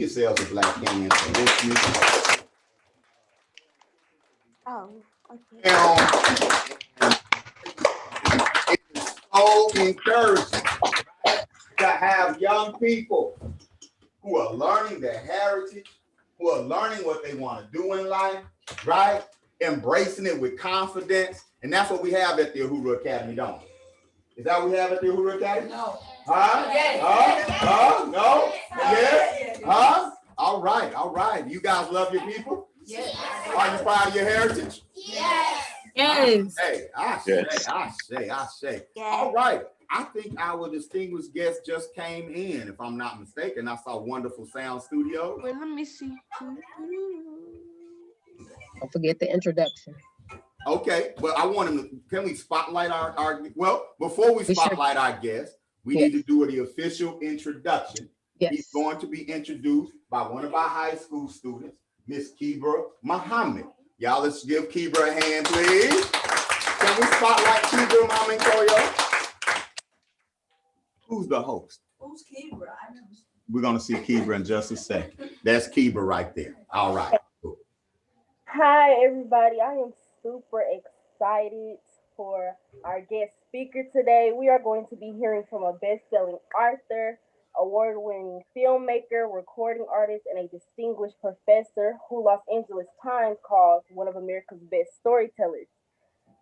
yourselves a black can for listening. Oh, okay. And it is so encouraging to have young people who are learning their heritage, who are learning what they want to do in life, right? Embracing it with confidence. And that's what we have at the Uhuru Academy, don't we? Is that what we have at the Uhuru Academy? No. Huh? Yes. No? Yes? Huh? All right, all right. You guys love your people? Yes. Are you proud of your heritage? Yes. Yes. I say. Yes. All right. I think our distinguished guest just came in, if I'm not mistaken. I saw Wonderful Sound Studio. Wait, let me see. Don't forget the introduction. Okay, well, I want him to, can we spotlight our well, before we spotlight our guest, we need to do the official introduction. Yes. He's going to be introduced by one of our high school students, Miss Kibra Muhammad. Y'all, let's give Kibra a hand, please. Can we spotlight Kibra Muhammad Koyo? Who's the host? Who's Kibra? I never. We're gonna see Kibra in just a second. That's Kibra right there. All right. Cool. Hi, everybody. I am super excited for our guest speaker today. We are going to be hearing from a best-selling author, award-winning filmmaker, recording artist, and a distinguished professor who Los Angeles Times calls one of America's best storytellers.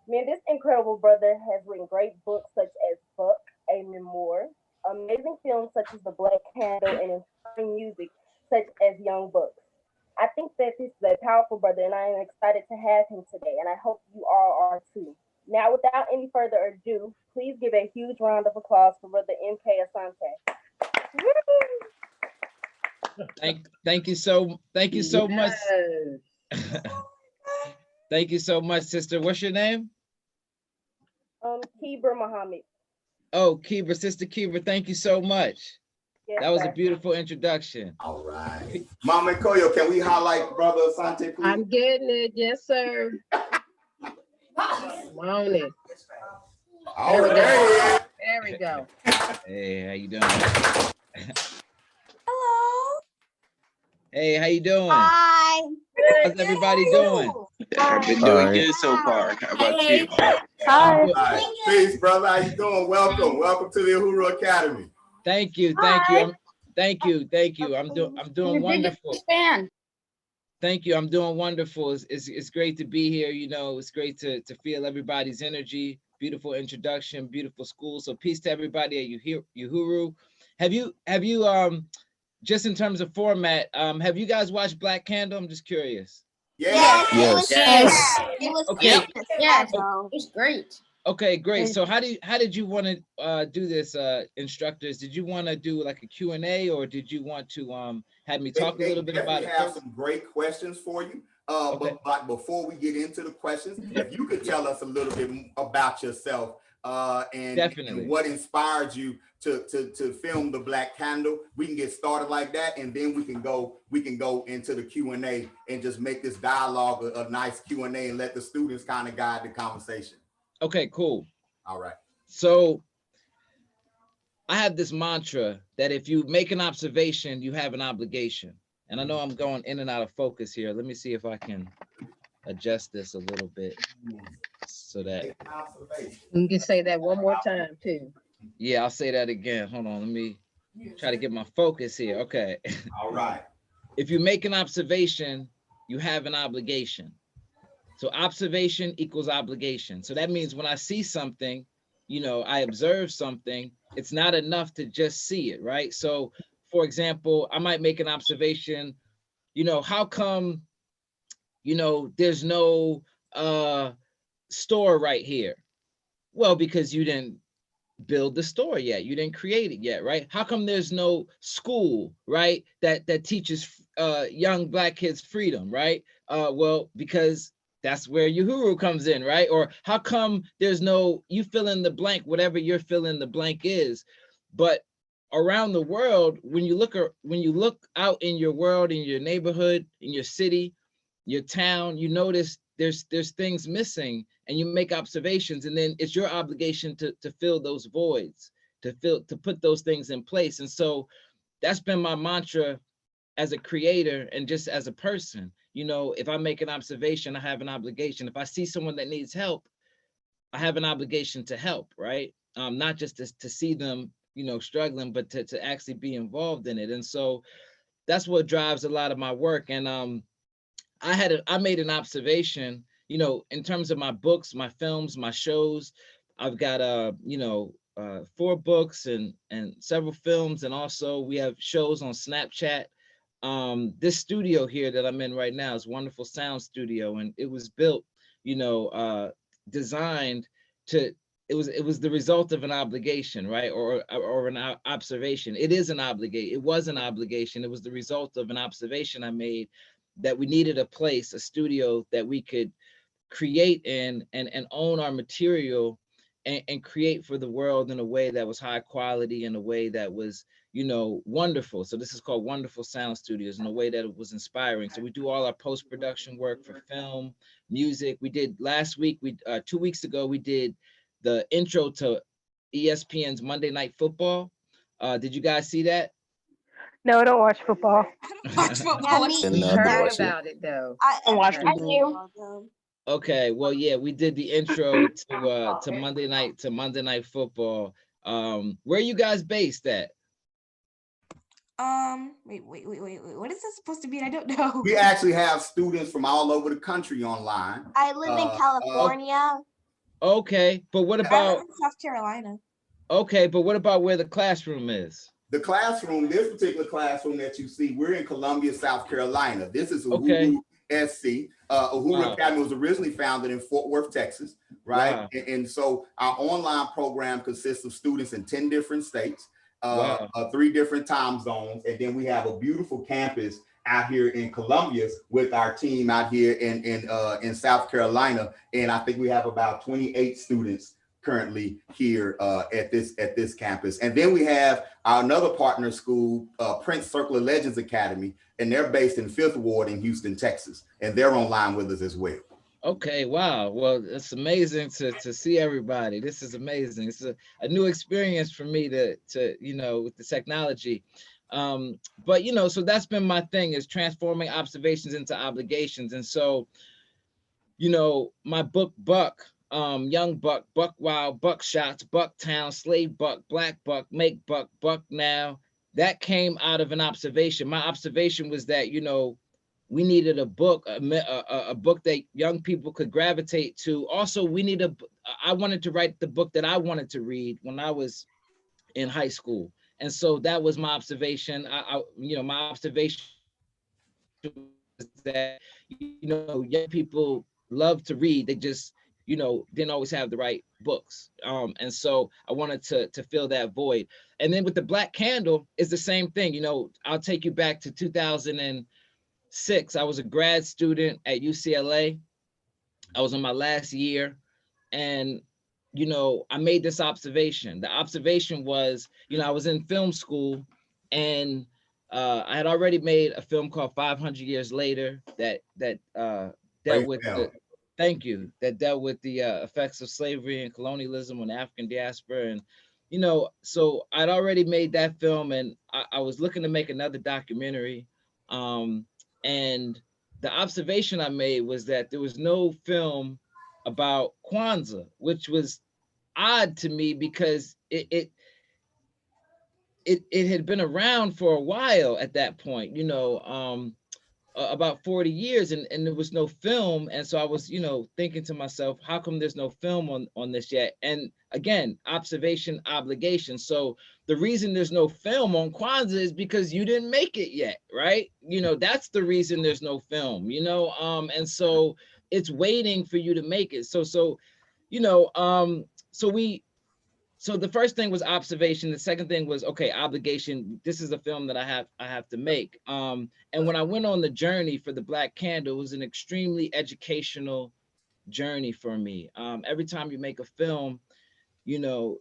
Man, this incredible brother has written great books such as Buck, a memoir, amazing films such as The Black Candle, and inspiring music such as Young Bucks. I think that this is a powerful brother, and I am excited to have him today, and I hope you all are too. Now, without any further ado, please give a huge round of applause for Brother MK Asante. Thank you so much. Thank you so much, sister. What's your name? Kibra Muhammad. Oh, Kibra, sister Kibra, thank you so much. Yes, That was sir. a beautiful introduction. All right. Mama Koyo, can we highlight Brother Asante, please? I'm getting it. Yes, sir. I'm on it. All right. There we go. Hey, how you doing? Hello. Hey, how you doing? Hi. How's everybody doing? I've been doing good so far. How about you? Hi. All right. Peace, brother. How you doing? Welcome to the Uhuru Academy. Thank you. Thank you. I'm doing wonderful. Thank you. I'm doing wonderful. It's great to be here. You know, it's great to feel everybody's energy. Beautiful introduction, beautiful school. So peace to everybody at Uhuru. Have you just in terms of format, have you guys watched Black Candle? I'm just curious. Yes. It was Okay. Yes. It's great. Okay, great. So how did you want to do this, instructors? Did you want to do like a Q&A, or did you want to have me talk a little bit about it? We have some great questions for you. Okay. But before we get into the questions, if you could tell us a little bit about yourself and what inspired you to film The Black Candle, we can get started like that, and then we can go into the Q&A and just make this dialogue a nice Q&A and let the students kind of guide the conversation. Okay, cool. All right. So I have this mantra that if you make an observation, you have an obligation. And I know I'm going in and out of focus here. Let me see if I can adjust this a little bit so that. You can say that one more time too. Yeah, I'll say that again. Hold on, let me try to get my focus here. Okay. All right. If you make an observation, you have an obligation. So observation equals obligation. So that means when I see something, you know, I observe something, it's not enough to just see it, right? So for example, I might make an observation, you know, how come, you know, there's no store right here? Well, because you didn't build the store yet, you didn't create it yet, right? How come there's no school, right, that teaches young Black kids freedom, right? Well, because that's where Uhuru comes in, right? Or how come there's no, you fill in the blank, whatever your fill in the blank is. But around the world, when you look out in your world, in your neighborhood, in your city, your town, you notice there's things missing, and you make observations, and then it's your obligation to fill those voids, to put those things in place. And so that's been my mantra as a creator and just as a person. You know, if I make an observation, I have an obligation. If I see someone that needs help, I have an obligation to help, right? Not just to see them, you know, struggling, but to actually be involved in it. And so that's what drives a lot of my work. And I made an observation, you know, in terms of my books, my films, my shows. I've got you know, 4 books and several films, and also we have shows on Snapchat. This studio here that I'm in right now is Wonderful Sound Studio, and it was built, you know, designed to. It was the result of an obligation, right, or an observation. It is an obligation. It was an obligation. It was the result of an observation I made that we needed a place, a studio that we could create in and own our material and create for the world in a way that was high quality, in a way that was, you know, wonderful. So this is called Wonderful Sound Studios, in a way that it was inspiring. So we do all our post-production work for film, music. We did last week, 2 weeks ago, we did the intro to ESPN's Monday Night Football. Did you guys see that? No, I don't watch football. Watch football. We heard about it though. I watch I football. do. Okay, well, yeah, we did the intro to Monday Night Football. Where are you guys based at? Wait. What is this supposed to be? I don't know. We actually have students from all over the country online. I live in California. Okay, but what I live about in South Carolina. where the classroom is? The classroom, this particular classroom that you see, we're in Columbia, South Carolina. This is Okay. Uhuru SC. Uhuru Wow. Academy was originally founded in Fort Worth, Texas, right? Wow. And so our online program consists of students in 10 different states, Wow. 3 different time zones. And then we have a beautiful campus out here in Columbia with our team out here in South Carolina. And I think we have about 28 students currently here at this campus. And then we have another partner school, Prince Circle of Legends Academy, and they're based in 5th Ward in Houston, Texas. And they're online with us as well. Okay, wow. Well, it's amazing to see everybody. This is amazing. It's a new experience for me to you know, with the technology. But you know, so that's been my thing, is transforming observations into obligations. And so, you know, my book Buck, Young Buck, Buck Wild, Buck Shots, Bucktown, Slave Buck, Black Buck, Make Buck, Buck Now, that came out of an observation. My observation was that, you know, we needed a book, a book that young people could gravitate to. Also, I wanted to write the book that I wanted to read when I was in high school. And so that was my observation. You know, my observation was that, you know, young people love to read. They just, you know, didn't always have the right books. And so I wanted to fill that void. And then with the Black Candle, it's the same thing. You know, I'll take you back to 2006. I was a grad student at UCLA. I was in my last year, and you know, I made this observation. The observation was, you know, I was in film school, and I had already made a film called 500 Years Later that dealt with the, thank you, that dealt with the effects of slavery and colonialism on the African diaspora. And you know, so I'd already made that film, and I was looking to make another documentary. And the observation I made was that there was no film about Kwanzaa, which was odd to me because it had been around for a while at that point, you know, about 40 years, and there was no film. And so I was, you know, thinking to myself, how come there's no film on this yet? And again, observation, obligation. So the reason there's no film on Kwanzaa is because you didn't make it yet, right? You know, that's the reason there's no film, you know, and so it's waiting for you to make it. So, you know, so the first thing was observation. The second thing was, okay, obligation. This is a film that I have to make. And when I went on the journey for the Black Candle, it was an extremely educational journey for me. Every time you make a film, you know,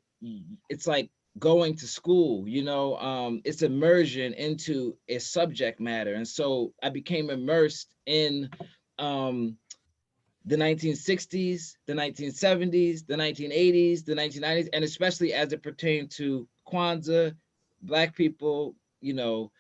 it's like going to school, you know, it's immersion into a subject matter. And so I became immersed in the 1960s, the 1970s, the 1980s, the 1990s, and especially as it pertained to Kwanzaa, Black people, you know,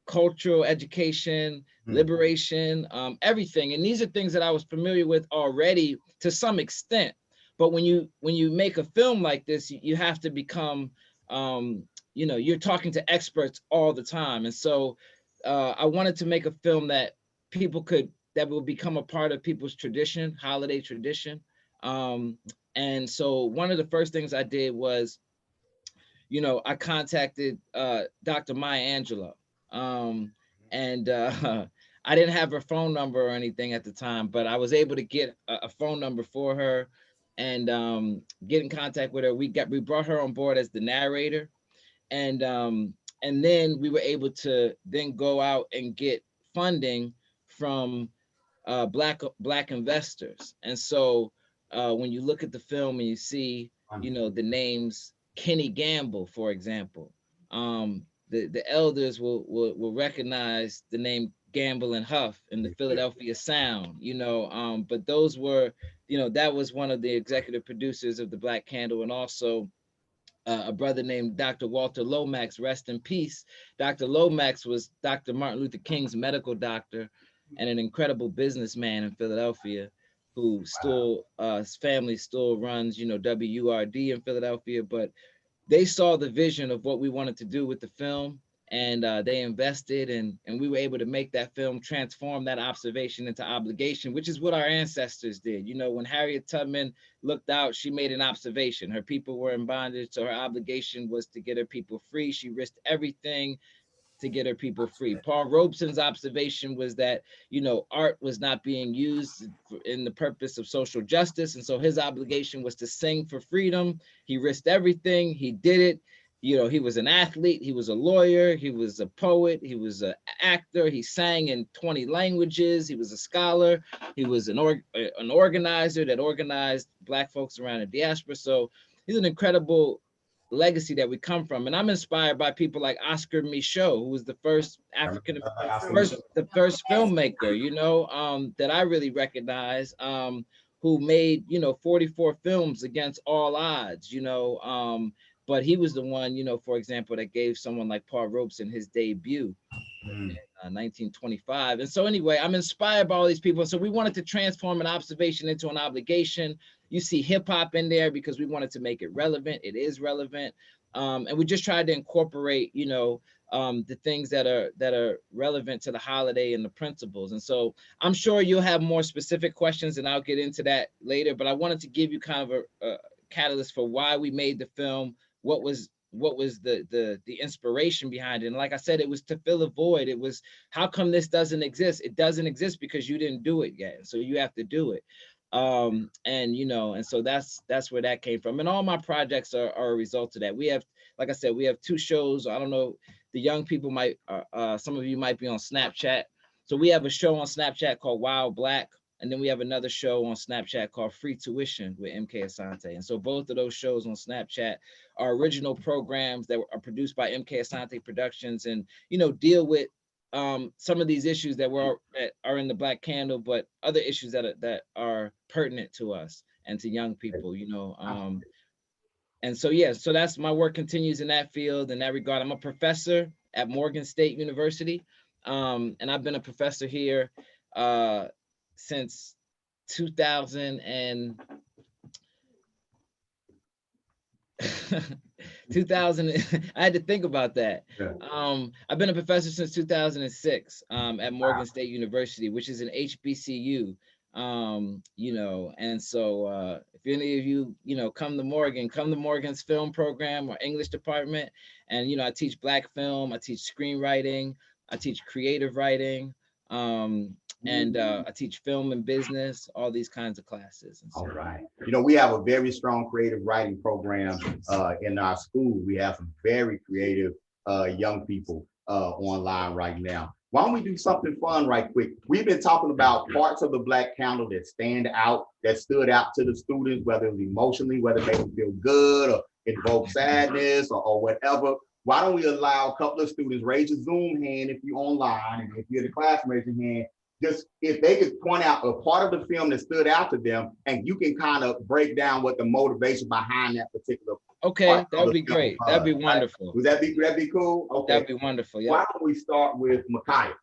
cultural education, liberation, everything. And these are things that I was familiar with already to some extent. But when you make a film like this, you have to become, you know, you're talking to experts all the time. And so I wanted to make a film that that will become a part of people's tradition, holiday tradition. And so one of the first things I did was, you know, I contacted Dr. Maya Angelou. And I didn't have her phone number or anything at the time, but I was able to get a phone number for her and get in contact with her. We brought her on board as the narrator. And then we were able to then go out and get funding from black investors. And so when you look at the film and you see, you know, the names Kenny Gamble, for example, the elders will recognize the name Gamble and Huff in the Philadelphia Sound, you know, but those were, you know, that was one of the executive producers of the Black Candle, and also a brother named Dr. Walter Lomax, rest in peace. Dr. Lomax was Dr. Martin Luther King's medical doctor and an incredible businessman in Philadelphia, who still, his family still runs, you know, WURD in Philadelphia. But they saw the vision of what we wanted to do with the film, and they invested, and we were able to make that film, transform that observation into obligation, which is what our ancestors did. You know, when Harriet Tubman looked out, she made an observation. Her people were in bondage, so her obligation was to get her people free. She risked everything to get her people free. Paul Robeson's observation was that, you know, art was not being used in the purpose of social justice. And so his obligation was to sing for freedom. He risked everything. He did it. You know, he was an athlete. He was a lawyer. He was a poet. He was an actor. He sang in 20 languages. He was a scholar. He was an organizer that organized Black folks around the diaspora. So he's an incredible legacy that we come from. And I'm inspired by people like Oscar Michaud, who was the first the first filmmaker, you know, that I really recognize, who made, you know, 44 films against all odds, you know, but he was the one, you know, for example, that gave someone like Paul Robeson his debut in 1925. And so anyway, I'm inspired by all these people. So we wanted to transform an observation into an obligation. You see hip hop in there because we wanted to make it relevant. It is relevant. And we just tried to incorporate, you know, the things that are relevant to the holiday and the principles. And so I'm sure you'll have more specific questions, and I'll get into that later. But I wanted to give you kind of a catalyst for why we made the film, what was the inspiration behind it. And like I said, it was to fill a void. It was, how come this doesn't exist? It doesn't exist because you didn't do it yet. So you have to do it. And you know, and so that's where that came from. And all my projects are a result of that. We have, like I said, we have 2 shows. I don't know, the young people might, some of you might be on Snapchat. So we have a show on Snapchat called Wild Black. And then we have another show on Snapchat called Free Tuition with MK Asante. And so both of those shows on Snapchat are original programs that are produced by MK Asante Productions, and, you know, deal with some of these issues that are in the Black Candle, but other issues that are pertinent to us and to young people, you know. And so, yeah, so that's my work continues in that field, in that regard. I'm a professor at Morgan State University. And I've been a professor here since 2000 and 2000. I had to think about that. Yeah. I've been a professor since 2006 at Morgan State University, which is an HBCU. You know, and so if any of you, you know, come to Morgan's film program or English department, and, you know, I teach Black film, I teach screenwriting, I teach creative writing, and I teach film and business, all these kinds of classes. And so, all right. You know, we have a very strong creative writing program in our school. We have some very creative young people online right now. Why don't we do something fun right quick? We've been talking about parts of the Black Candle that stand out, that stood out to the students, whether it was emotionally, whether it made them feel good or invoke sadness or whatever. Why don't we allow a couple of students, raise your Zoom hand if you're online, and if you're in the class, raise your hand. just if they could point out a part of the film that stood out to them, and you can kind of break down what the motivation behind that particular. Okay, that would be great. That'd be wonderful. Would that be cool? Okay. That'd be wonderful. Yeah. Why don't we start with Micaiah?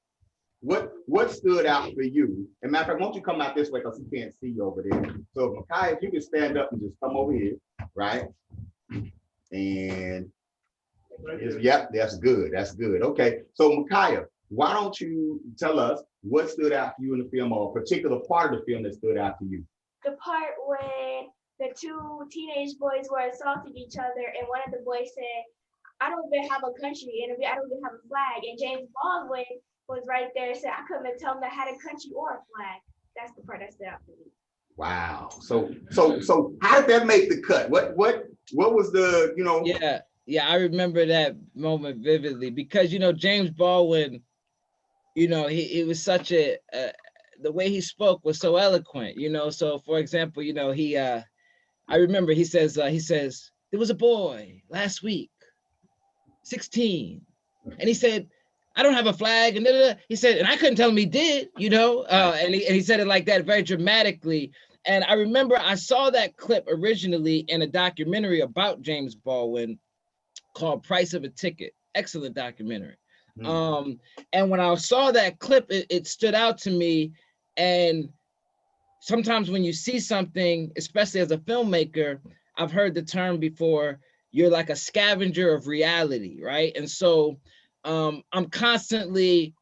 What stood out for you? And matter of fact, won't you come out this way because he can't see you over there. So Micaiah, if you can stand up and just come over here, right? And yep, that's good. That's good. Okay. So Micaiah, why don't you tell us what stood out for you in the film, or a particular part of the film that stood out to you? The part when the two teenage boys were assaulting each other, and one of the boys said, "I don't even have a country, and I don't even have a flag." And James Baldwin was right there and said, "I couldn't even tell them that I had a country or a flag." That's the part that stood out for me. Wow. So how did that make the cut? What was the, you know? Yeah, I remember that moment vividly because, you know, James Baldwin, you know, he was such the way he spoke was so eloquent, you know. So for example, you know, I remember he says, there was a boy last week, 16, and he said, "I don't have a flag," and he said, and I couldn't tell him he did, you know, and he said it like that very dramatically. And I remember I saw that clip originally in a documentary about James Baldwin called Price of a Ticket. Excellent documentary. And when I saw that clip, it stood out to me. And sometimes when you see something, especially as a filmmaker, I've heard the term before, you're like a scavenger of reality, right? And so I'm constantly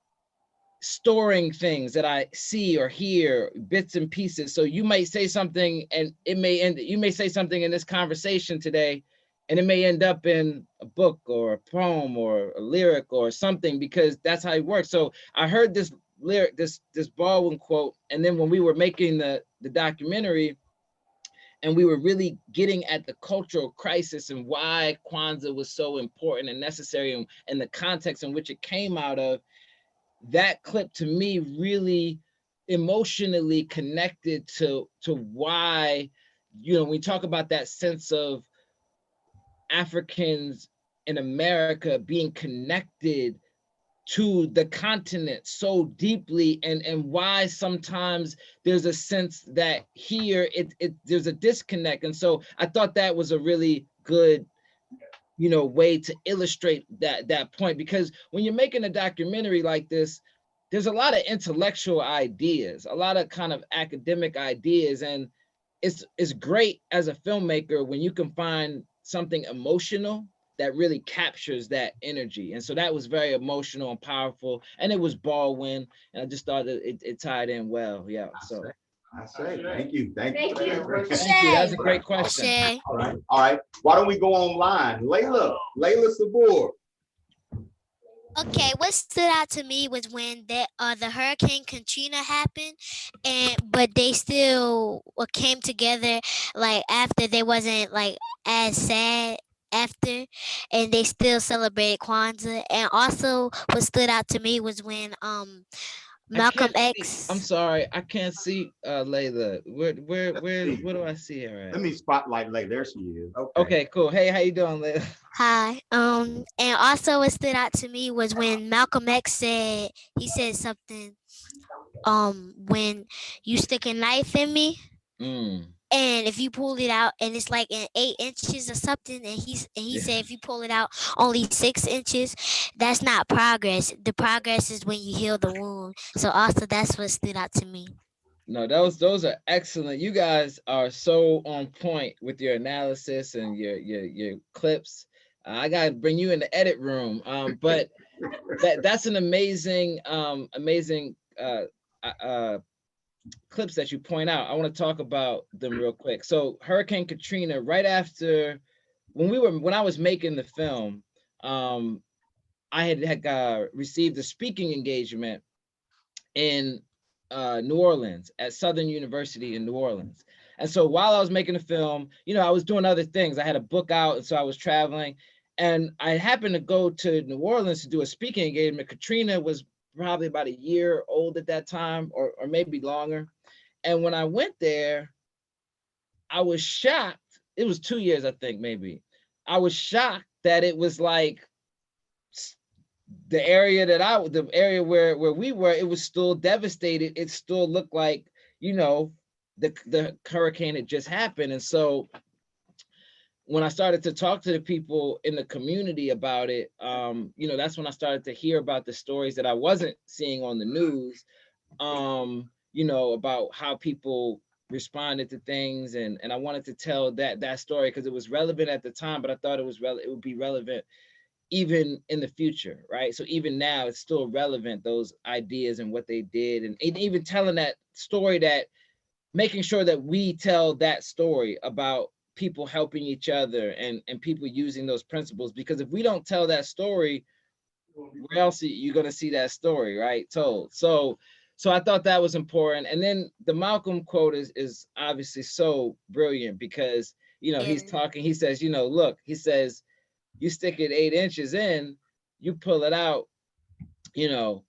storing things that I see or hear, bits and pieces. So you might say something and you may say something in this conversation today, and it may end up in a book or a poem or a lyric or something, because that's how it works. So I heard this lyric, this Baldwin quote, and then when we were making the documentary, and we were really getting at the cultural crisis and why Kwanzaa was so important and necessary, and the context in which it came out of, that clip to me really emotionally connected to why, you know, we talk about that sense of Africans in America being connected to the continent so deeply, and why sometimes there's a sense that here there's a disconnect. And so I thought that was a really good, you know, way to illustrate that point, because when you're making a documentary like this, there's a lot of intellectual ideas, a lot of kind of academic ideas, and it's great as a filmmaker when you can find something emotional that really captures that energy. And so that was very emotional and powerful, and it was Baldwin, and I just thought that it tied in well. Yeah. So I say thank you. Thank you. That's a great question. All right. Why don't we go online? Layla Sabur. Okay, what stood out to me was when the Hurricane Katrina happened, but they still came together, like after they wasn't like as sad after, and they still celebrated Kwanzaa. And also what stood out to me was when Malcolm X. I'm sorry, I can't see Layla. Where do I see her at? Let me spotlight Layla. There she is. Okay, cool. Hey, how you doing, Layla? Hi. And also what stood out to me was when Malcolm X said something. When you stick a knife in me, and if you pull it out, and it's like in 8 inches or something, and he said if you pull it out only 6 inches, that's not progress. The progress is when you heal the wound. So also that's what stood out to me. No, those are excellent. You guys are so on point with your analysis and your clips. I gotta bring you in the edit room. But that's an amazing clips that you point out. I want to talk about them real quick. So Hurricane Katrina, right after when I was making the film, I had received a speaking engagement in New Orleans at Southern University in New Orleans. And so while I was making the film, you know, I was doing other things. I had a book out, and so I was traveling, and I happened to go to New Orleans to do a speaking engagement. Katrina was probably about a year old at that time, or maybe longer. And when I went there, I was shocked. It was 2 years, I think, maybe. I was shocked that it was like the area the area where we were, it was still devastated. It still looked like, you know, the hurricane had just happened. And so when I started to talk to the people in the community about it, you know, that's when I started to hear about the stories that I wasn't seeing on the news, you know, about how people responded to things. And I wanted to tell that story because it was relevant at the time, but I thought it would be relevant even in the future, right? So even now it's still relevant, those ideas and what they did, and even telling that story, that making sure that we tell that story about people helping each other and people using those principles, because if we don't tell that story, where else are you going to see that story, right, told? So I thought that was important. And then the Malcolm quote is obviously so brilliant because, you know, he's talking, he says, you know, look, he says, you stick it 8 inches in, you pull it out, you know,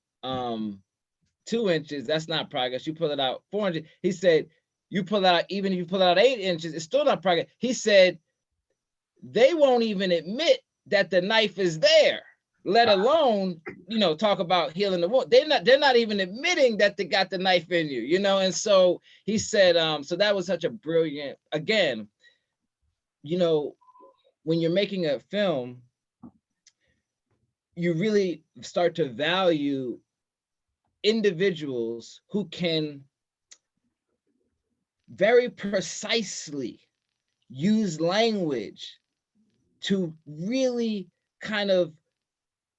2 inches, that's not progress. You pull it out 4 inches. He said, you pull out, even if you pull out 8 inches, it's still not progress. He said, they won't even admit that the knife is there, let alone, you know, talk about healing the wound. They're not even admitting that they got the knife in you, you know? And so he said, so that was such a brilliant, again, you know, when you're making a film, you really start to value individuals who can very precisely use language to really kind of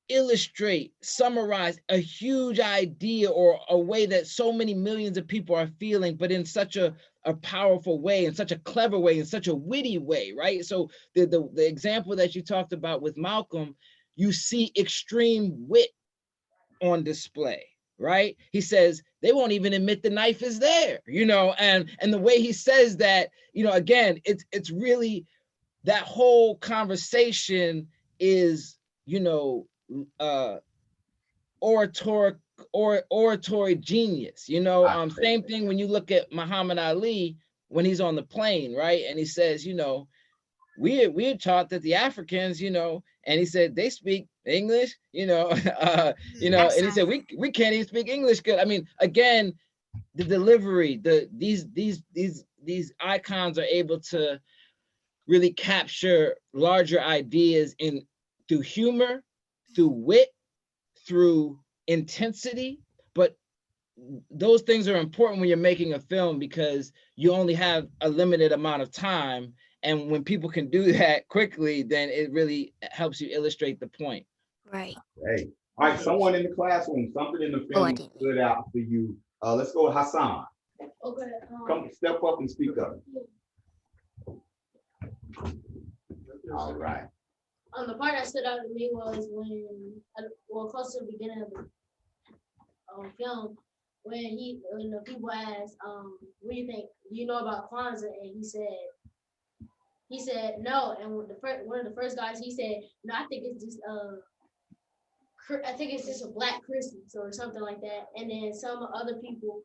illustrate, summarize a huge idea or a way that so many millions of people are feeling, but in such a powerful way, in such a clever way, in such a witty way, right? So the example that you talked about with Malcolm, you see extreme wit on display, right? He says they won't even admit the knife is there, you know, and the way he says that, you know, again, it's really, that whole conversation is, you know, oratory genius, you know. Same thing when you look at Muhammad Ali when he's on the plane, right? And he says, you know, we taught that the Africans, you know, and he said they speak English, you know, you know, and he said we can't even speak English good. I mean, again, the delivery, these icons are able to really capture larger ideas through humor, through wit, through intensity. But those things are important when you're making a film because you only have a limited amount of time. And when people can do that quickly, then it really helps you illustrate the point. Right. Hey, all right, someone in the classroom, something in the film stood out for you. Let's go with Hassan. Okay. Come step up and speak up. All right. The part that stood out to me was when, well, close to the beginning of the film, when the people asked, what do you think? Do you know about Kwanzaa? And he said no. And one of the first guys, he said, no, I think it's just a Black Christmas or something like that. And then some other people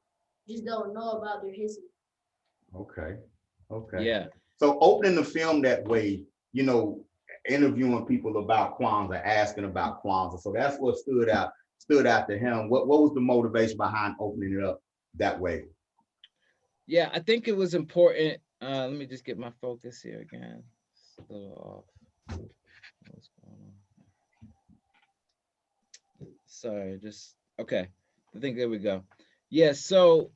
just don't know about their history. Okay. Okay. Yeah. So opening the film that way, you know, interviewing people about Kwanzaa, asking about Kwanzaa. So that's what stood out to him. What was the motivation behind opening it up that way? Yeah, I think it was important. Let me just get my focus here again. It's a little off. What's going on? Sorry, just okay. I think there we go. Yeah, so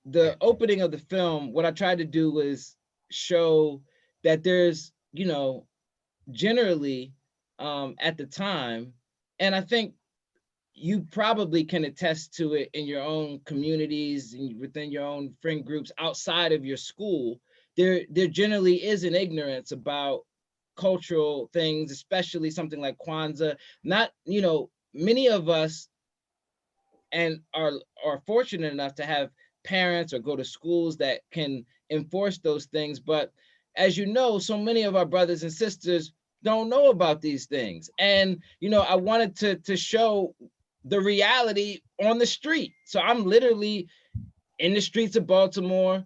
the opening of the film, what I tried to do was show that there's, you know, generally at the time, and I think you probably can attest to it in your own communities and within your own friend groups outside of your school, there generally is an ignorance about cultural things, especially something like Kwanzaa. Not, you know, many of us and are fortunate enough to have parents or go to schools that can enforce those things. But as you know, so many of our brothers and sisters don't know about these things. And, you know, I wanted to show the reality on the street. So I'm literally in the streets of Baltimore,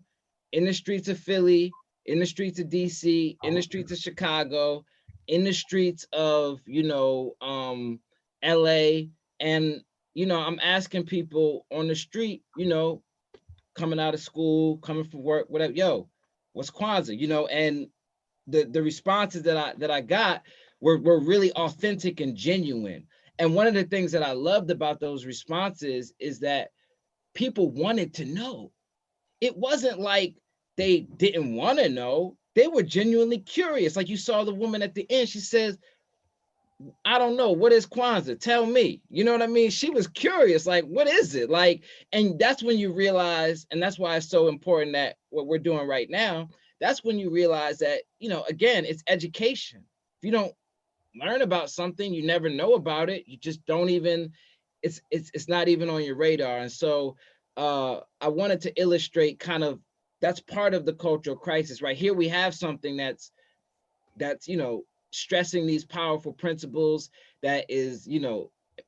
in the streets of Philly, in the streets of DC, in the streets of Chicago, in the streets of, you know, LA, and I'm asking people on the street, coming out of school, coming from work, whatever, yo, what's Kwanzaa? And the responses that I got were really authentic and genuine. And one of the things that I loved about those responses is that people wanted to know. It wasn't like they didn't want to know. They were genuinely curious. Like you saw the woman at the end, she says, I don't know, what is Kwanzaa? Tell me. You know what I mean? She was curious, like, what is it? Like, and that's when you realize, and that's why it's so important that what we're doing right now, that's when you realize that, again, it's education. If you don't learn about something, you never know about it. You just don't even, it's not even on your radar. And so I wanted to illustrate kind of, that's part of the cultural crisis. Right here, we have something that's stressing these powerful principles, that is,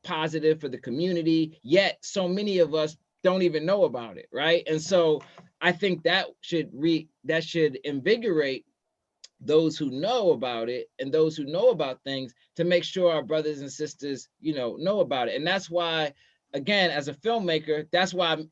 positive for the community, yet so many of us don't even know about it, right? And so I think that should invigorate those who know about it and those who know about things, to make sure our brothers and sisters, know about it. And that's why, again, as a filmmaker, that's why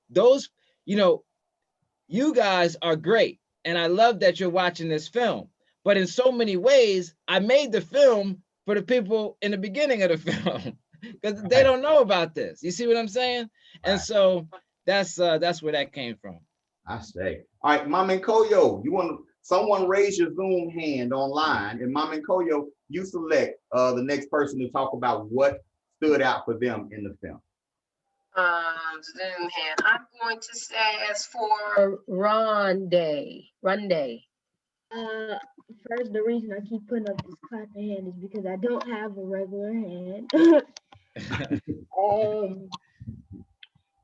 those, you guys are great. And I love that you're watching this film. But in so many ways, I made the film for the people in the beginning of the film, because they don't know about this. You see what I'm saying? And so that's where that came from. I say. All right, Mama and Koyo, someone raise your Zoom hand online, and Mama and Koyo, you select the next person to talk about what stood out for them in the film. Zoom hand. I'm going to say as for Rondé. First, the reason I keep putting up this clapping hand is because I don't have a regular hand.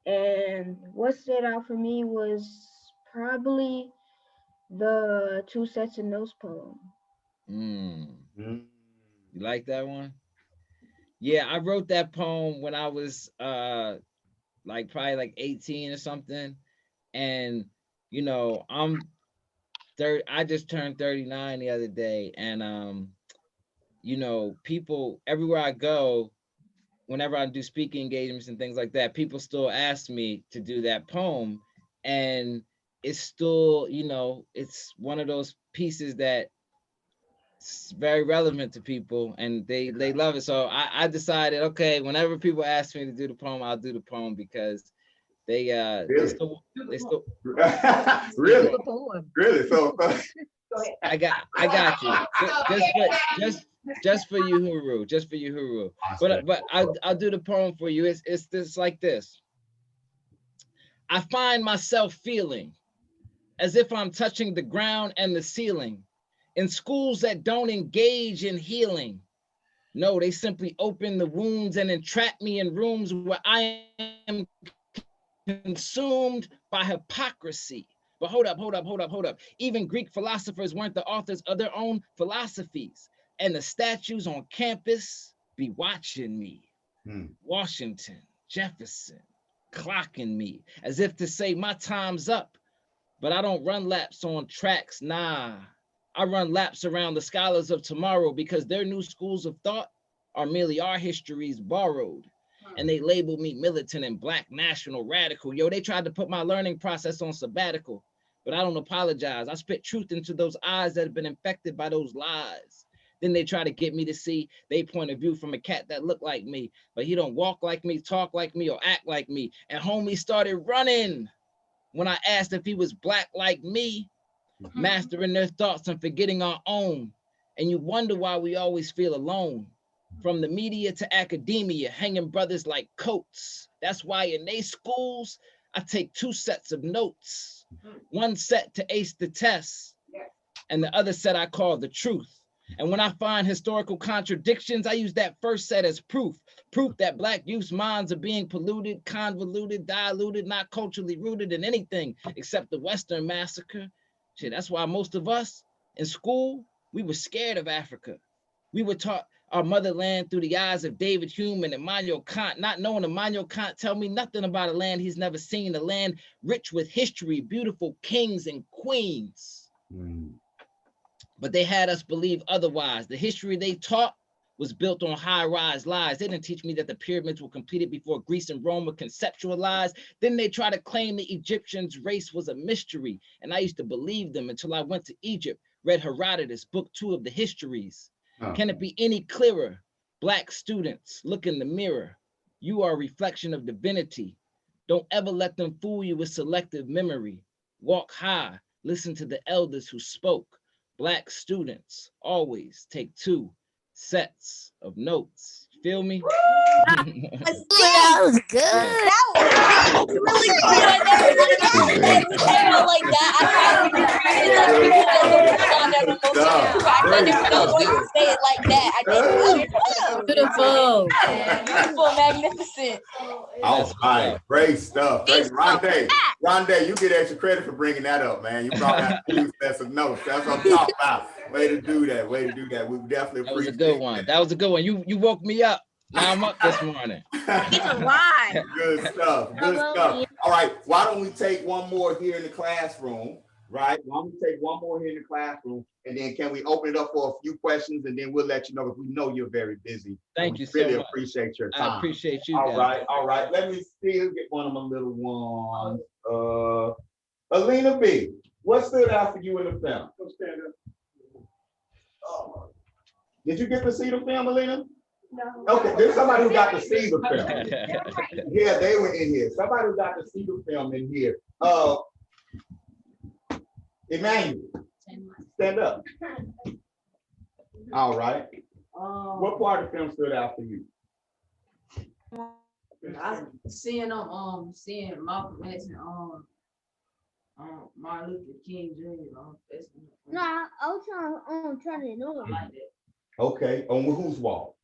And what stood out for me was probably the 2 sets of notes poem. You like that one? Yeah, I wrote that poem when I was probably like 18 or something. And I just turned 39 the other day, and people everywhere I go, whenever I do speaking engagements and things like that, people still ask me to do that poem. And it's still, it's one of those pieces that it's very relevant to people, and they love it. So I decided, okay, whenever people ask me to do the poem, I'll do the poem, because they still really. So I got you. Just for you, Huru. But I'll do the poem for you. It's this, like this. I find myself feeling as if I'm touching the ground and the ceiling in schools that don't engage in healing. No, they simply open the wounds and entrap me in rooms where I am consumed by hypocrisy. But hold up. Even Greek philosophers weren't the authors of their own philosophies. And the statues on campus be watching me. Washington, Jefferson, clocking me, as if to say my time's up. But I don't run laps on tracks, nah. I run laps around the scholars of tomorrow, because their new schools of thought are merely our histories borrowed. And they label me militant and black national radical. Yo, they tried to put my learning process on sabbatical, but I don't apologize. I spit truth into those eyes that have been infected by those lies. Then they try to get me to see their point of view from a cat that looked like me, but he don't walk like me, talk like me, or act like me. And homie started running when I asked if he was black like me, mastering their thoughts and forgetting our own. And you wonder why we always feel alone. From the media to academia, hanging brothers like coats. That's why in they schools, I take 2 sets of notes. One set to ace the test, and the other set I call the truth. And when I find historical contradictions, I use that first set as proof that Black youth's minds are being polluted, convoluted, diluted, not culturally rooted in anything except the Western massacre. Shit, that's why most of us in school, we were scared of Africa. We were taught our motherland through the eyes of David Hume and Immanuel Kant, not knowing Immanuel Kant tell me nothing about a land he's never seen, a land rich with history, beautiful kings and queens. But they had us believe otherwise. The history they taught was built on high-rise lies. They didn't teach me that the pyramids were completed before Greece and Rome were conceptualized. Then they try to claim the Egyptians' race was a mystery, and I used to believe them until I went to Egypt, read Herodotus, book 2 of the histories. Can it be any clearer? Black students, look in the mirror. You are a reflection of divinity. Don't ever let them fool you with selective memory. Walk high, listen to the elders who spoke. Black students always take 2 sets of notes. Feel me? That was good. That was really good. I never would have expected to say it like that. I thought we were treated like people that look on their emotions. I didn't know way to say it like that. I didn't. Beautiful. Beautiful, magnificent. All right, great stuff. Great. Rondé, you get extra credit for bringing that up, man. You probably have to use that some notes. That's what I'm talking about. Way to do that. Way to do that. We definitely appreciate that was a good one. That was a good one. You woke me up. Now I'm up this morning. Good stuff. Good stuff. All right. Why don't we take one more here in the classroom? Right. Why don't we take one more here in the classroom, and then can we open it up for a few questions, and then we'll let you know if we know you're very busy. Thank you so really much. Appreciate your time. I appreciate you. All guys. right. All right. Let me still get one of my little ones. Alina B, what stood out for you in the film? Did you get to see the film, Alina? No. Okay, there's somebody who got to see the film. Yeah, they were in here. Somebody who got to see the film in here. Emmanuel, stand up. All right. What part of the film stood out for you? Seeing them, seeing Malcolm X and Martin Luther King Jr. Nah, I was trying to ignore it. Like that. Okay, on whose wall?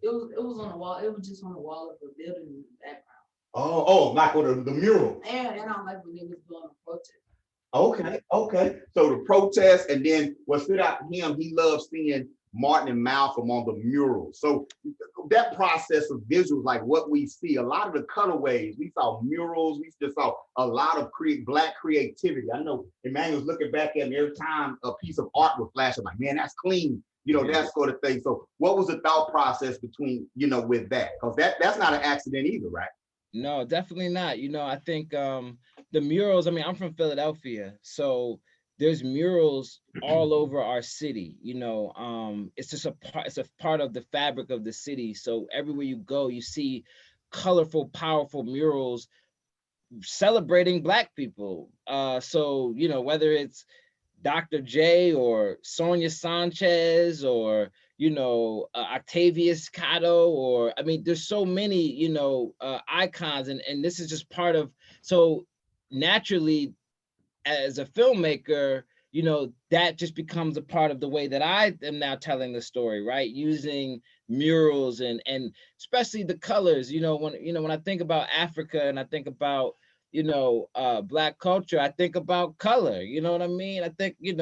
It was on the wall. It was just on the wall of the building in the background. Oh, like on the mural. And I like when they was doing a protest. Okay. So the protest, and then what stood out to him, he loved seeing Martin and Malcolm on the mural. So that process of visuals, like what we see, a lot of the colorways, we saw murals, we just saw a lot of Black creativity. I know Emmanuel's looking back at me every time a piece of art would flash. I'm like, man, that's clean. That sort of thing. So what was the thought process between, with that? Because that's not an accident either, right? No, definitely not. I think the murals, I'm from Philadelphia, so there's murals all over our city. It's just it's a part of the fabric of the city. So everywhere you go, you see colorful, powerful murals celebrating Black people. So, whether it's Dr. J or Sonia Sanchez or, Octavius Cotto, or, there's so many, icons, and this is just part of, so naturally, as a filmmaker, that just becomes a part of the way that I am now telling the story, right? Using murals and especially the colors, when I think about Africa and I think about, Black culture, I think about color, you know what I mean? I think, you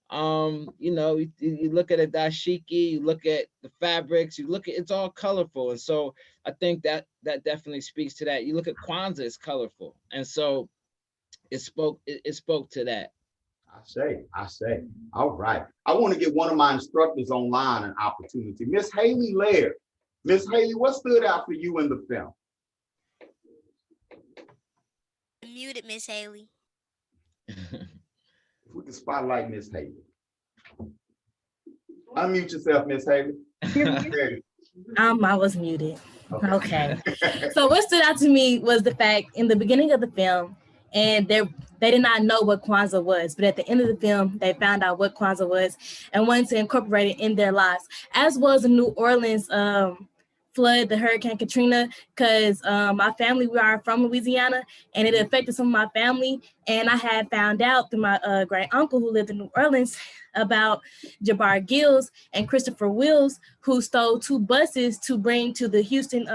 look at a dashiki, you look at the fabrics, it's all colorful. And so I think that definitely speaks to that. You look at Kwanzaa, it's colorful. And so it spoke to that. I say. All right. I want to give one of my instructors online an opportunity. Miss Haley Laird. Miss Haley, what stood out for you in the film? Muted, Miss Haley. We can spotlight Miss Haley. Unmute yourself, Miss Haley. I was muted. Okay. So what stood out to me was the fact in the beginning of the film, and they did not know what Kwanzaa was, but at the end of the film, they found out what Kwanzaa was and wanted to incorporate it in their lives, as well as the New Orleans flood, the Hurricane Katrina, because my family, we are from Louisiana, and it affected some of my family. And I had found out through my great uncle who lived in New Orleans about Jabbar Gills and Christopher Wills, who stole 2 buses to bring to the Houston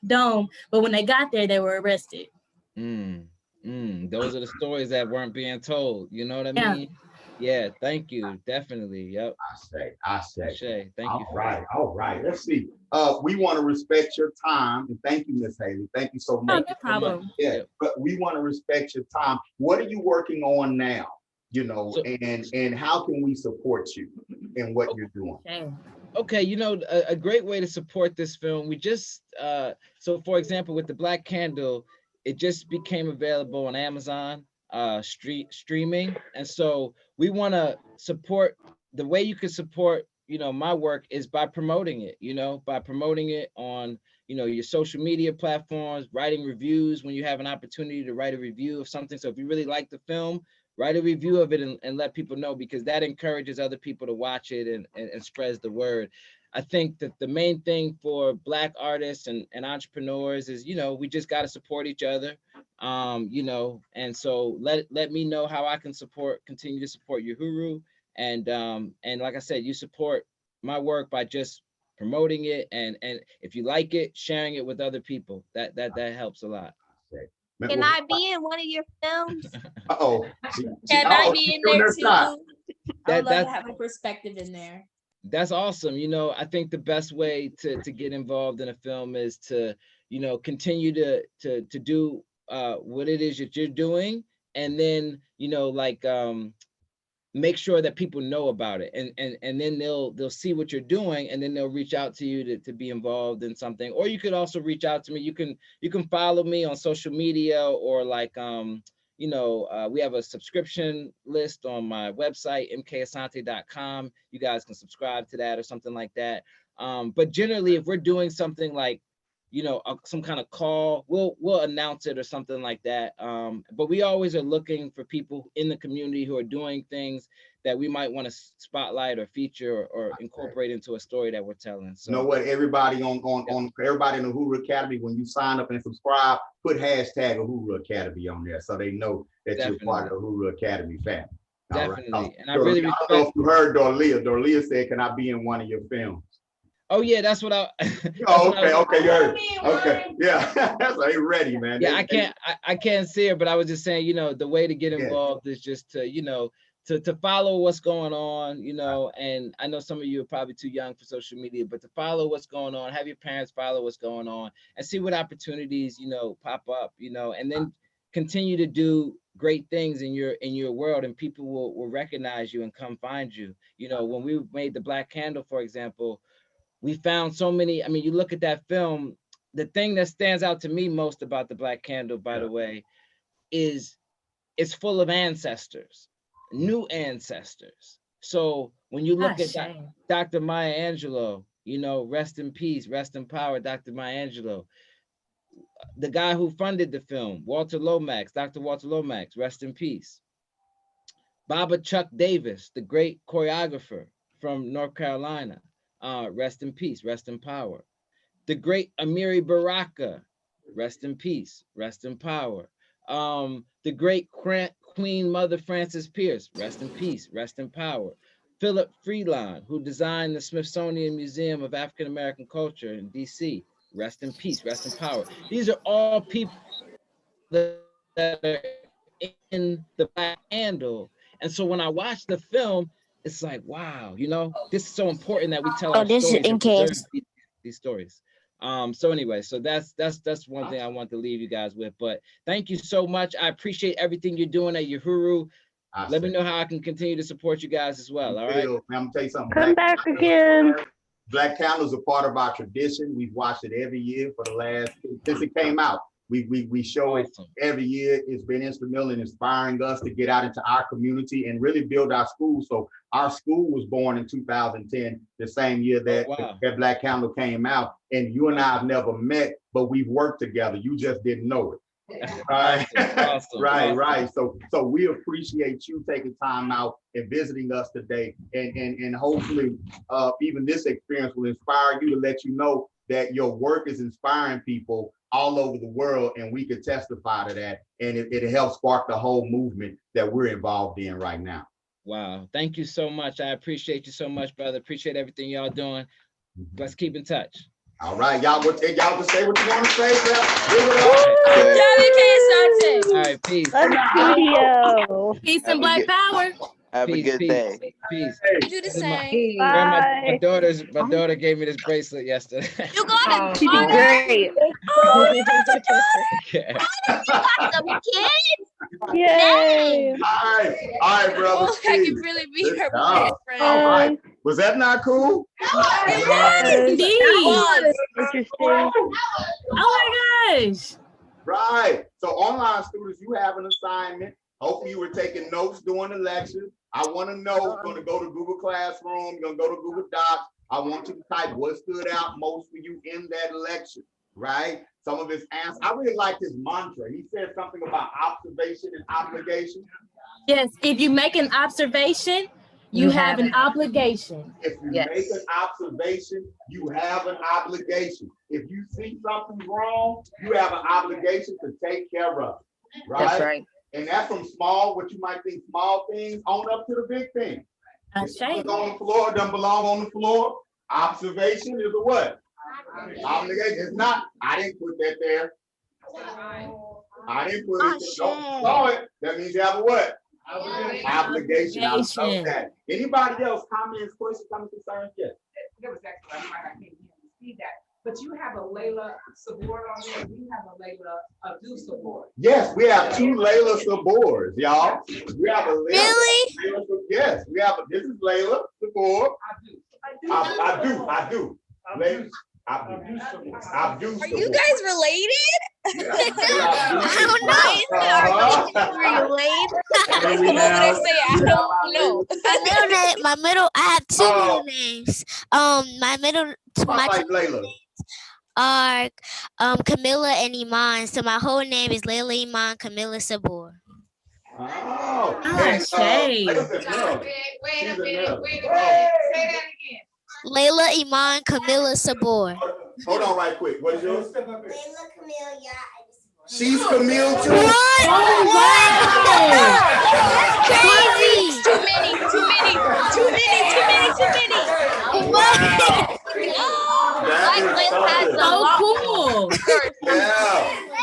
Dome. But when they got there, they were arrested. Those are the stories that weren't being told. You know what I mean? Yeah, thank you. Definitely. Yep. I say. Thank you. All right. Let's see. We want to respect your time, and thank you, Miss Haley. Thank you so much. No problem. Yeah, but we want to respect your time. What are you working on now? And how can we support you in what you're doing? Okay, a great way to support this film, we just, so for example, with the Black Candle, it just became available on Amazon, streaming. And so we want to support, the way you can support, my work is by promoting it, by promoting it on, your social media platforms, writing reviews when you have an opportunity to write a review of something. So if you really like the film, write a review of it and let people know, because that encourages other people to watch it and spreads the word. I think that the main thing for Black artists and entrepreneurs is, we just got to support each other. And so let me know how I can continue to support Uhuru. And like I said, you support my work by just promoting it. And if you like it, sharing it with other people, that helps a lot. Can I be in one of your films? Uh-oh. Can I be in there too? I would love to That's- have a perspective in there. That's awesome. I think the best way to get involved in a film is to, continue to do what it is that you're doing, and then, make sure that people know about it, and then they'll see what you're doing, and then they'll reach out to you to be involved in something. Or you could also reach out to me. You can follow me on social media, or we have a subscription list on my website, mkasante.com. You guys can subscribe to that or something like that. But generally, if we're doing something like, some kind of call, we'll announce it or something like that. But we always are looking for people in the community who are doing things that we might want to spotlight or feature or incorporate into a story that we're telling. So, you know what? Everybody on everybody in the Uhuru Academy, when you sign up and subscribe, put hashtag Uhuru Academy on there so they know that you're part of the Uhuru Academy family. Definitely. Right. And I really I don't know if you heard Dorlia. Dorlia said, "Can I be in one of your films?" Oh yeah, that's what I. Oh, okay, you heard. Okay, yeah, so they ready, man. Yeah, I can't see her, but I was just saying, the way to get involved is just to, to follow what's going on, and I know some of you are probably too young for social media, but to follow what's going on, have your parents follow what's going on, and see what opportunities, pop up, and then continue to do great things in your world, and people will recognize you and come find you. When we made the Black Candle, for example, we found so many. I mean, you look at that film, the thing that stands out to me most about the Black Candle, by the way, is it's full of ancestors, new ancestors. So when you look at Dr. Maya Angelou, rest in peace, rest in power, Dr. Maya Angelou. The guy who funded the film, Walter Lomax, Dr. Walter Lomax, rest in peace. Baba Chuck Davis, the great choreographer from North Carolina, rest in peace, rest in power. The great Amiri Baraka, rest in peace, rest in power. The great Queen Mother Frances Pierce, rest in peace, rest in power. Philip Freeland, who designed the Smithsonian Museum of African American Culture in DC, rest in peace, rest in power. These are all people that are in the Black Candle. And so when I watch the film, it's like, wow, this is so important that we tell our stories and preserve these stories. So anyway, so that's one thing I want to leave you guys with. But thank you so much. I appreciate everything you're doing at Uhuru. Let me know how I can continue to support you guys as well. All right. I'm gonna tell you something. Come back again. Black Candle is a part of our tradition. We've watched it every year for the last, since it came out. We show it every year. It's been instrumental in inspiring us to get out into our community and really build our school. So our school was born in 2010, the same year that, that Black Candle came out. And you and I have never met, but we've worked together. You just didn't know it. Right. Awesome. Right. So we appreciate you taking time out and visiting us today. And hopefully even this experience will inspire you to let you know that your work is inspiring people all over the world, and we could testify to that. And it helps spark the whole movement that we're involved in right now. Wow. Thank you so much. I appreciate you so much, brother. Appreciate everything y'all doing. Let's keep in touch. All right, y'all can say what you want to say. All right, peace. Peace and Black Power. Have a good day. Peace. Do the same. My daughter gave me this bracelet yesterday. You got She did great. Oh, you got some kids. Yay. All right, brother. Oh, I can really be her best friend. All right. Was that not cool? Yes, indeed. Interesting. Oh my gosh. Right. So online students, you have an assignment. Hopefully you were taking notes during the lecture. I want to know, you're going to go to Google Classroom, you're going to go to Google Docs. I want you to type what stood out most for you in that lecture, right? Some of his answers. I really like his mantra. He said something about observation and obligation. Yes, if you make an observation, you have an obligation. If you make an observation, you have an obligation. If you see something wrong, you have an obligation to take care of it, right? That's right. And that's from small, what you might think small things, on up to the big thing. If something's on the floor, doesn't belong on the floor. Observation is a what? Obligation. It's not, I didn't put that there. I didn't put it there. Don't saw it. That means you have a what? Obligation. I love that. Anybody else? Comments, questions, concerns? Yes. That was actually like I can't even see that. But you have a Layla Sabor on there. We have a Layla Abdul Sabor. Yes, we have two Layla Sabors, y'all. We have a Layla. Really? Yes, we have. This is Layla Sabor. I do. Layla. Abdul. Are you guys related? Yeah. I don't know. Are you related? I don't know. My middle name, I have two middle names. My middle, my two names are Camilla and Iman. So my whole name is Layla Iman Camilla Sabor. Oh, Wait a minute. Say that again. Layla Iman Camilla Sabor. Hold on right quick. What is yours? Layla Camille, yeah. She's Camille too. Crazy. Too many. Wow. That is so cool. Yeah.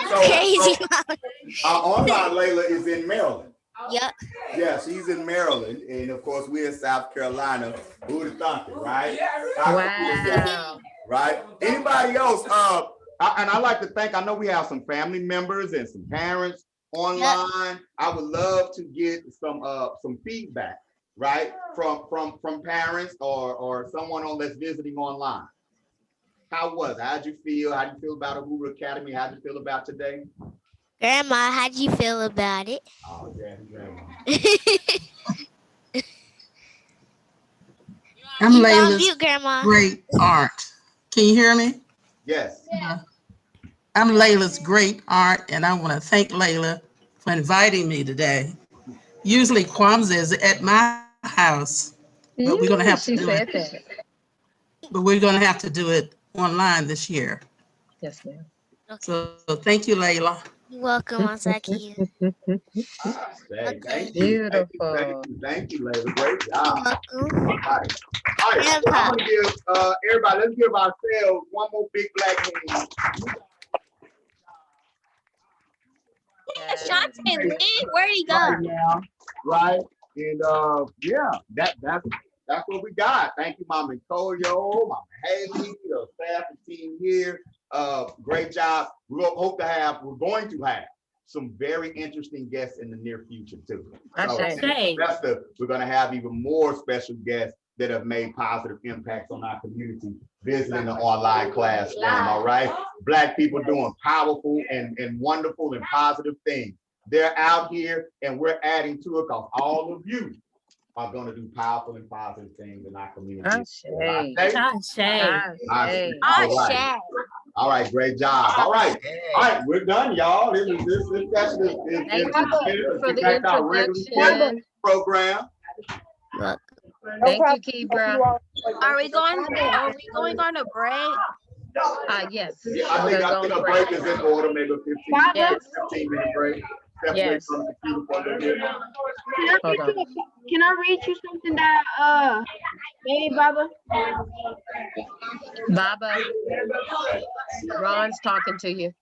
So, Crazy. Our online Layla is in Maryland. Yep. Yeah, she's in Maryland, and of course we're in South Carolina. Who would have thought it, right? Wow. Right. Anybody else? And I like to thank. I know we have some family members and some parents online. Yep. I would love to get some feedback, right, from parents or someone that's visiting online. How was it? How'd you feel? How do you feel about Uhuru Academy? How'd you feel about today? Grandma, how'd you feel about it? Oh, Grandma. I'm Layla's mute, Grandma. great aunt. Can you hear me? Yes. I'm Layla's great aunt, and I want to thank Layla for inviting me today. Usually Kwanzaa is at my house, but we're going to have to do it. But we're going to have to do it online this year. Yes, ma'am. Okay. So thank you, Layla. You're welcome, Asaki. Beautiful. Thank you, Layla. Great job. You're welcome. All right. I'm gonna give everybody. Let's give ourselves one more big black hand. Asante, where'd he go? Right now, right? And yeah, that's what we got. Thank you, Mama Koyo, Mama Haley, the staff and team here. Great job. We're going to have some very interesting guests in the near future too. So we're going to have even more special guests that have made positive impacts on our community visiting the online classroom. All right, Black people doing powerful and wonderful and positive things. They're out here, and we're adding to it because all of you are going to do powerful and positive things in our community. All right, great job. All right, we're done, y'all. This session is for the introduction program. Thank you, Kibra. Are we going on a break? Yes. Yeah, I think a break is in order, maybe a 15-minute break. Yes. Can I read you something that hey Baba? Baba, Ron's talking to you.